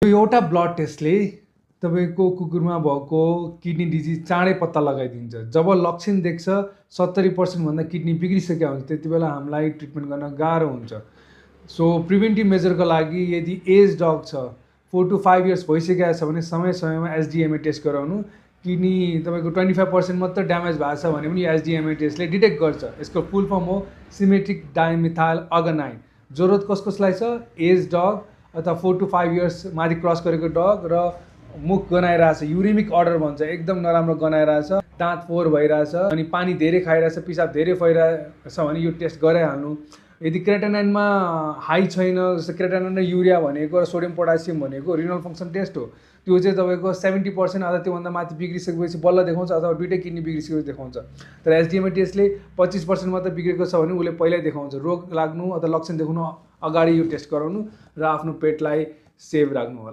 यो एउटा ब्लड टेस्टले तपाईँको कुकुरमा भएको किडनी डिजिज चाँडै पत्ता लगाइदिन्छ। जब लक्षण देख्छ 70% भन्दा किडनी बिग्रिसकेको हुन्छ, त्यति बेला हामीलाई ट्रिटमेन्ट गर्न गाह्रो हुन्छ। सो प्रिभेन्टिभ मेजरको लागि यदि एज डग छ, 4 to 5 इयर्स भइसकेको छ भने समय समयमा एसडिएमए टेस्ट गराउनु। किडनी तपाईँको 25% मात्र ड्यामेज भएको छ भने पनि एसडिएमए टेस्टले डिटेक्ट गर्छ। यसको फुल फर्म हो सिमेट्रिक डाइमिथाइल अर्गनाइन। जरुरत कसलाई छ? एज डग अथवा 4 to 5 इयर्स माथि क्रस गरेको डग र मुख गनाइरहेछ, युरिमिक अर्डर भन्छ, एकदम नराम्रो गनाइरहेछ, दाँत फोहोर भइरहेछ अनि पानी धेरै खाइरहेछ, पिसाब धेरै फैरहेछ भने यो टेस्ट गराइहाल्नु। यदि क्रेटानाइनमा हाई छैन, जस्तो क्रेटानाइन र युरिया भनेको र सोडियम पोटासियम भनेको रिनल फङ्सन टेस्ट हो, त्यो चाहिँ तपाईँको 70% अथवा त्योभन्दा माथि बिग्रिसकेपछि बल्ल देखाउँछ अथवा दुइटै किडनी बिग्रिसकेपछि देखाउँछ। तर एसडिएमए टेस्टले 25% मात्र बिग्रेको छ भने उसले पहिल्यै देखाउँछ। रोग लाग्नु अथवा लक्षण देखाउनु अगाडि यो टेस्ट गराउनु र आफ्नो पेटलाई सेभ राख्नु होला।